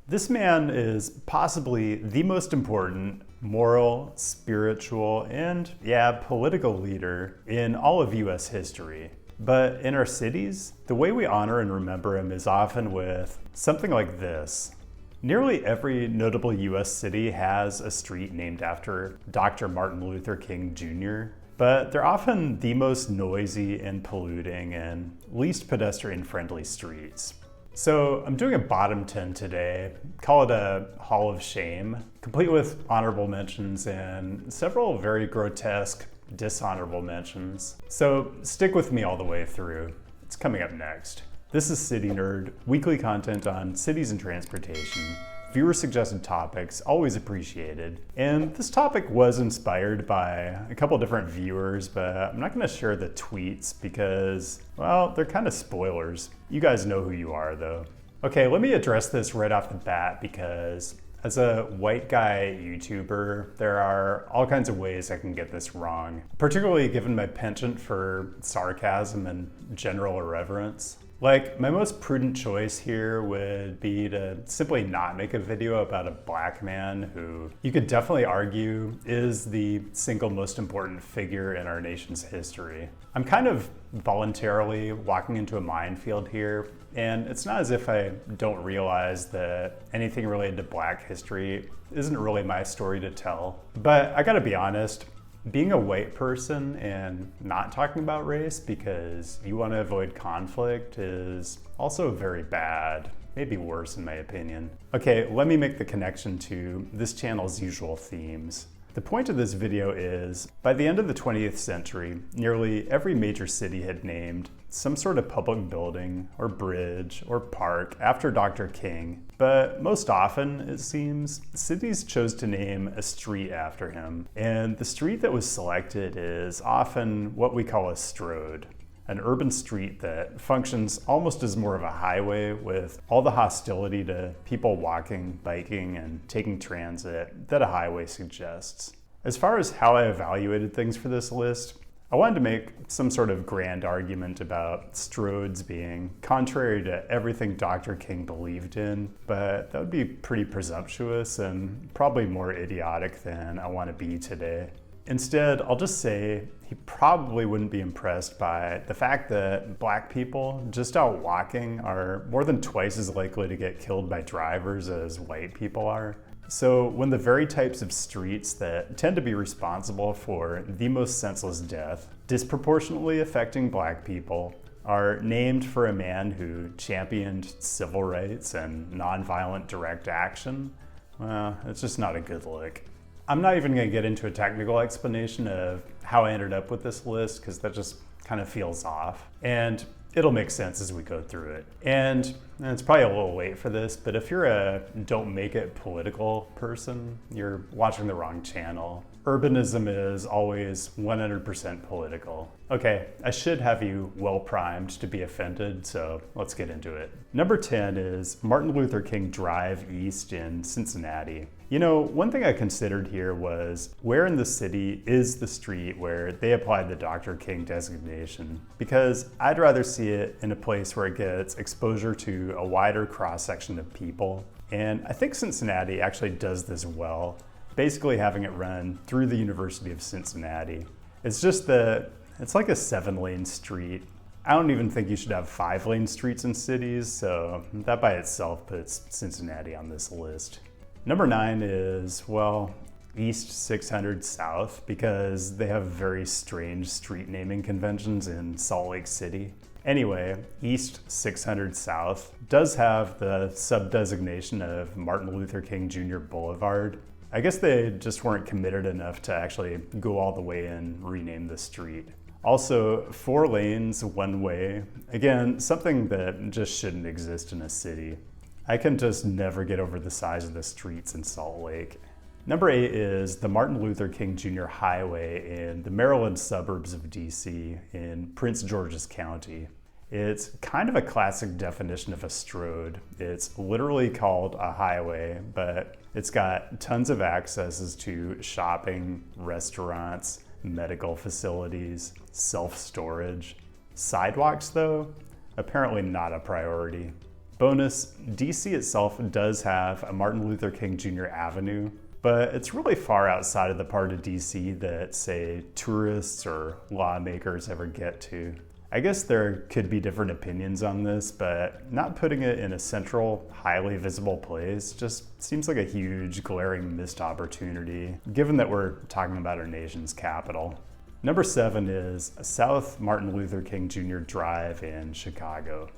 This man is possibly the most important moral, spiritual, and political leader in all of US history. But in our cities, the way we honor and remember him is often with something like this. Nearly every notable US city has a street named after Dr. Martin Luther King Jr., but they're often the most noisy and polluting and least pedestrian-friendly streets. So I'm doing a bottom 10 today, call it a Hall of Shame, complete with honorable mentions and several very grotesque dishonorable mentions. So stick with me all the way through. It's coming up next. This is CityNerd, weekly content on cities and transportation. Viewer-suggested topics, always appreciated. And this topic was inspired by a couple different viewers, but I'm not gonna share the tweets because, well, they're kind of spoilers. You guys know who you are, though. Okay, let me address this right off the bat because as a white guy YouTuber, there are all kinds of ways I can get this wrong, particularly given my penchant for sarcasm and general irreverence. Like, my most prudent choice here would be to simply not make a video about a black man who you could definitely argue is the single most important figure in our nation's history. I'm kind of voluntarily walking into a minefield here, and it's not as if I don't realize that anything related to black history isn't really my story to tell. But I gotta be honest, being a white person and not talking about race because you want to avoid conflict is also very bad, maybe worse in my opinion. Okay, let me make the connection to this channel's usual themes. The point of this video is, by the end of the 20th century, nearly every major city had named some sort of public building or bridge or park after Dr. King, but most often, it seems, cities chose to name a street after him, and the street that was selected is often what we call a stroad. An urban street that functions almost as more of a highway with all the hostility to people walking, biking, and taking transit that a highway suggests. As far as how I evaluated things for this list, I wanted to make some sort of grand argument about stroads being contrary to everything Dr. King believed in, but that would be pretty presumptuous and probably more idiotic than I want to be today. Instead, I'll just say he probably wouldn't be impressed by the fact that black people just out walking are more than twice as likely to get killed by drivers as white people are. So when the very types of streets that tend to be responsible for the most senseless death, disproportionately affecting black people, are named for a man who championed civil rights and nonviolent direct action, well, it's just not a good look. I'm not even going to get into a technical explanation of how I ended up with this list because that just kind of feels off. And it'll make sense as we go through it. And it's probably a little late for this, but if you're a don't make it political person, you're watching the wrong channel. Urbanism is always 100% political. Okay, I should have you well primed to be offended, so let's get into it. Number 10 is Martin Luther King Drive East in Cincinnati. You know, one thing I considered here was where in the city is the street where they applied the Dr. King designation? Because I'd rather see it in a place where it gets exposure to a wider cross-section of people. And I think Cincinnati actually does this well, basically having it run through the University of Cincinnati. It's just that it's like a 7-lane street. I don't even think you should have 5-lane streets in cities, so that by itself puts Cincinnati on this list. Number 9 is, well, East 600 South, because they have very strange street naming conventions in Salt Lake City. Anyway, East 600 South does have the sub-designation of Martin Luther King Jr. Boulevard. I guess they just weren't committed enough to actually go all the way and rename the street. Also, 4 lanes, one way. Again, something that just shouldn't exist in a city. I can just never get over the size of the streets in Salt Lake. Number 8 is the Martin Luther King Jr. Highway in the Maryland suburbs of DC in Prince George's County. It's kind of a classic definition of a stroad. It's literally called a highway, but it's got tons of accesses to shopping, restaurants, medical facilities, self-storage. Sidewalks, though, apparently not a priority. Bonus, DC itself does have a Martin Luther King Jr. Avenue, but it's really far outside of the part of DC that, say, tourists or lawmakers ever get to. I guess there could be different opinions on this, but not putting it in a central, highly visible place just seems like a huge, glaring missed opportunity, given that we're talking about our nation's capital. Number 7 is South Martin Luther King Jr. Drive in Chicago.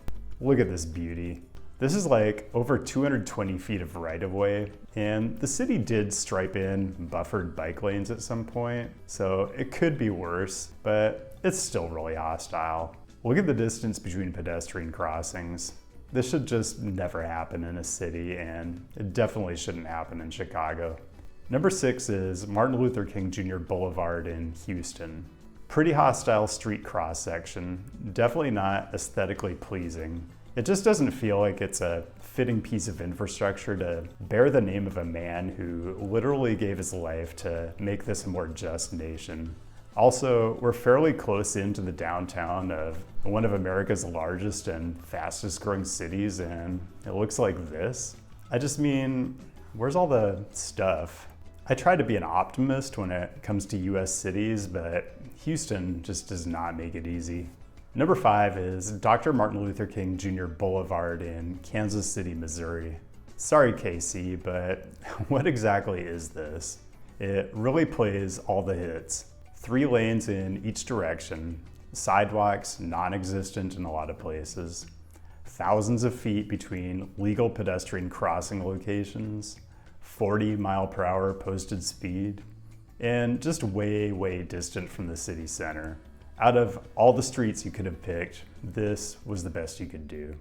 Look at this beauty. This is like over 220 feet of right-of-way, and the city did stripe in buffered bike lanes at some point, so it could be worse, but it's still really hostile. Look at the distance between pedestrian crossings. This should just never happen in a city, and it definitely shouldn't happen in Chicago. Number 6 is Martin Luther King Jr. Boulevard in Houston. Pretty hostile street cross-section, definitely not aesthetically pleasing. It just doesn't feel like it's a fitting piece of infrastructure to bear the name of a man who literally gave his life to make this a more just nation. Also, we're fairly close into the downtown of one of America's largest and fastest growing cities, and it looks like this. I just mean, where's all the stuff? I try to be an optimist when it comes to US cities, but Houston just does not make it easy. Number 5 is Dr. Martin Luther King Jr. Boulevard in Kansas City, Missouri. Sorry, KC, but what exactly is this? It really plays all the hits. 3 lanes in each direction, sidewalks non-existent in a lot of places, thousands of feet between legal pedestrian crossing locations, 40-mile-per-hour posted speed, and just way, way distant from the city center. Out of all the streets you could have picked, this was the best you could do.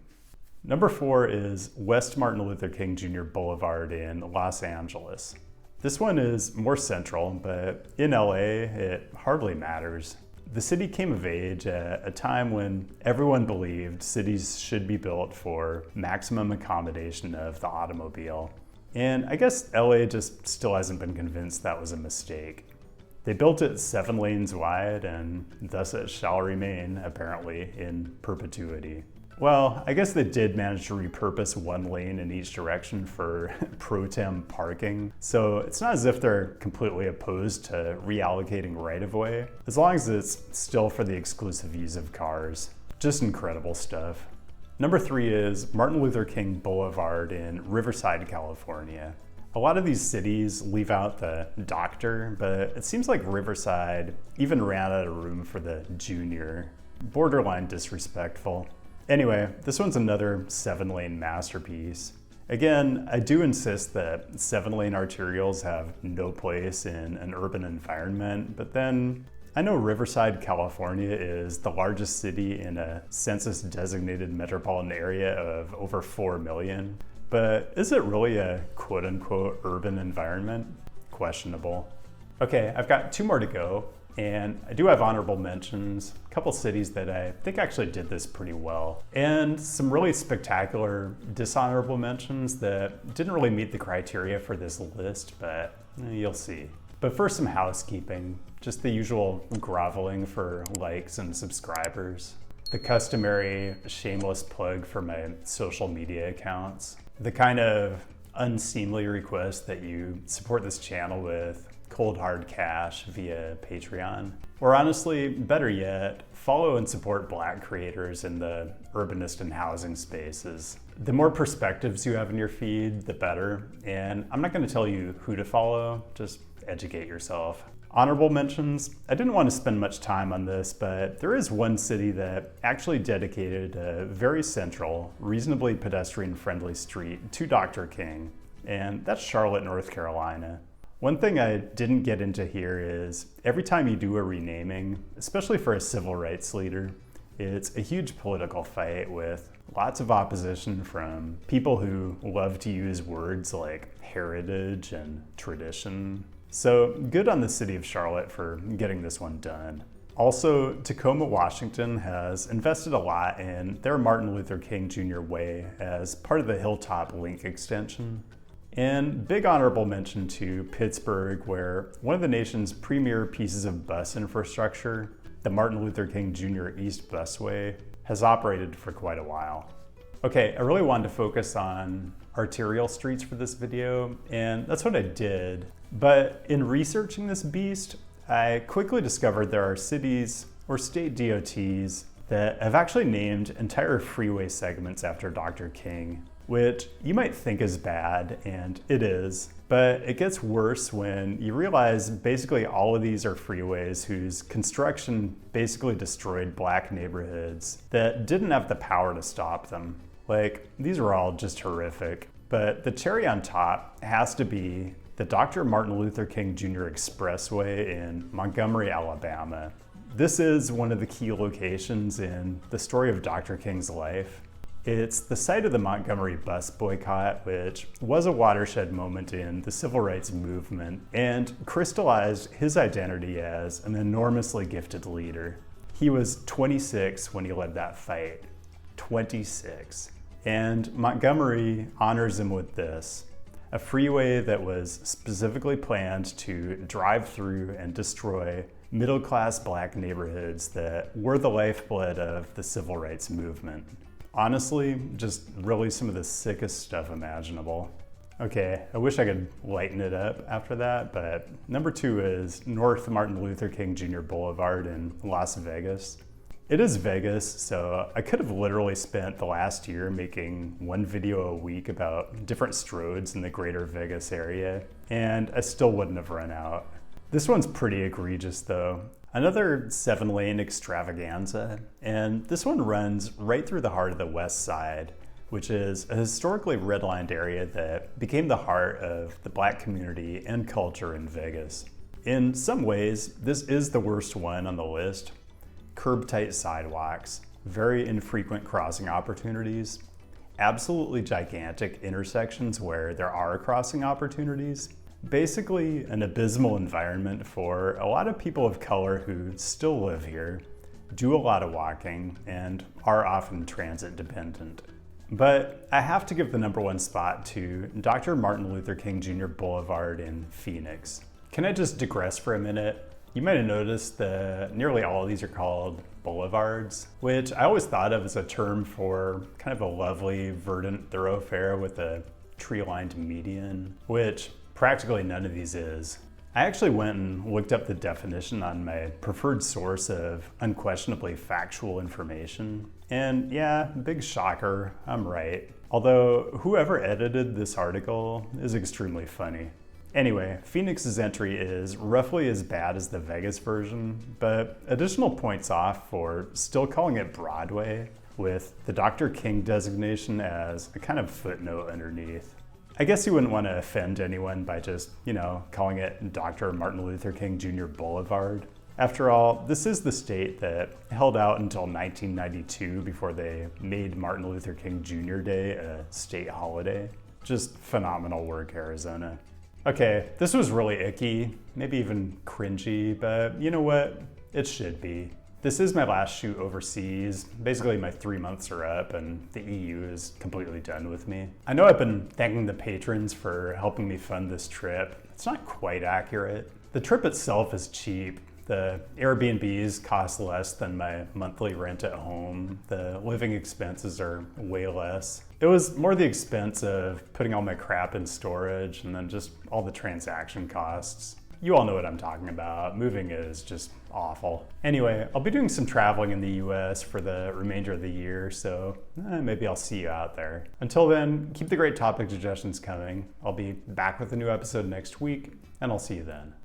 Number 4 is West Martin Luther King Jr. Boulevard in Los Angeles. This one is more central, but in LA, it hardly matters. The city came of age at a time when everyone believed cities should be built for maximum accommodation of the automobile. And I guess LA just still hasn't been convinced that was a mistake. They built it 7 lanes wide, and thus it shall remain, apparently, in perpetuity. Well, I guess they did manage to repurpose 1 lane in each direction for pro-tem parking, so it's not as if they're completely opposed to reallocating right-of-way, as long as it's still for the exclusive use of cars. Just incredible stuff. Number 3 is Martin Luther King Boulevard in Riverside, California. A lot of these cities leave out the doctor, but it seems like Riverside even ran out of room for the junior. Borderline disrespectful. Anyway, this one's another 7-lane masterpiece. Again, I do insist that 7-lane arterials have no place in an urban environment, but then I know Riverside, California is the largest city in a census-designated metropolitan area of over 4 million. But is it really a quote-unquote urban environment? Questionable. Okay, I've got 2 more to go, and I do have honorable mentions, a couple cities that I think actually did this pretty well, and some really spectacular dishonorable mentions that didn't really meet the criteria for this list, but you'll see. But first, some housekeeping, just the usual groveling for likes and subscribers, the customary shameless plug for my social media accounts, the kind of unseemly request that you support this channel with cold hard cash via Patreon. Or honestly, better yet, follow and support Black creators in the urbanist and housing spaces. The more perspectives you have in your feed, the better. And I'm not going to tell you who to follow, just educate yourself. Honorable mentions, I didn't want to spend much time on this, but there is one city that actually dedicated a very central, reasonably pedestrian-friendly street to Dr. King, and that's Charlotte, North Carolina. One thing I didn't get into here is every time you do a renaming, especially for a civil rights leader, it's a huge political fight with lots of opposition from people who love to use words like heritage and tradition. So good on the city of Charlotte for getting this one done. Also, Tacoma, Washington has invested a lot in their Martin Luther King Jr. Way as part of the Hilltop Link extension. And big honorable mention to Pittsburgh, where one of the nation's premier pieces of bus infrastructure, the Martin Luther King Jr. East Busway, has operated for quite a while. Okay, I really wanted to focus on arterial streets for this video, and that's what I did. But in researching this beast, I quickly discovered there are cities or state DOTs that have actually named entire freeway segments after Dr. King, which you might think is bad, and it is. But it gets worse when you realize basically all of these are freeways whose construction basically destroyed black neighborhoods that didn't have the power to stop them. Like, these are all just horrific. But the cherry on top has to be the Dr. Martin Luther King Jr. Expressway in Montgomery, Alabama. This is one of the key locations in the story of Dr. King's life. It's the site of the Montgomery bus boycott, which was a watershed moment in the civil rights movement and crystallized his identity as an enormously gifted leader. He was 26 when he led that fight. 26. And Montgomery honors him with this: a freeway that was specifically planned to drive through and destroy middle-class black neighborhoods that were the lifeblood of the civil rights movement. Honestly, just really some of the sickest stuff imaginable. Okay, I wish I could lighten it up after that, but number 2 is North Martin Luther King Jr. Boulevard in Las Vegas. It is Vegas, so I could have literally spent the last year making one video a week about different stroads in the greater Vegas area, and I still wouldn't have run out. This one's pretty egregious though. Another 7-lane extravaganza, and this one runs right through the heart of the West Side, which is a historically redlined area that became the heart of the black community and culture in Vegas. In some ways, this is the worst one on the list. Curb-tight sidewalks, very infrequent crossing opportunities, absolutely gigantic intersections where there are crossing opportunities. Basically an abysmal environment for a lot of people of color who still live here, do a lot of walking, and are often transit dependent. But I have to give the number 1 spot to Dr. Martin Luther King Jr. Boulevard in Phoenix. Can I just digress for a minute? You might have noticed that nearly all of these are called boulevards, which I always thought of as a term for kind of a lovely, verdant thoroughfare with a tree-lined median, which practically none of these is. I actually went and looked up the definition on my preferred source of unquestionably factual information. And yeah, big shocker, I'm right. Although whoever edited this article is extremely funny. Anyway, Phoenix's entry is roughly as bad as the Vegas version, but additional points off for still calling it Broadway, with the Dr. King designation as a kind of footnote underneath. I guess you wouldn't want to offend anyone by just, calling it Dr. Martin Luther King Jr. Boulevard. After all, this is the state that held out until 1992 before they made Martin Luther King Jr. Day a state holiday. Just phenomenal work, Arizona. Okay, this was really icky, maybe even cringy, but you know what? It should be. This is my last shoot overseas. Basically, my 3 months are up and the EU is completely done with me. I know I've been thanking the patrons for helping me fund this trip. It's not quite accurate. The trip itself is cheap. The Airbnbs cost less than my monthly rent at home. The living expenses are way less. It was more the expense of putting all my crap in storage and then just all the transaction costs. You all know what I'm talking about. Moving is just awful. Anyway, I'll be doing some traveling in the US for the remainder of the year, so maybe I'll see you out there. Until then, keep the great topic suggestions coming. I'll be back with a new episode next week, and I'll see you then.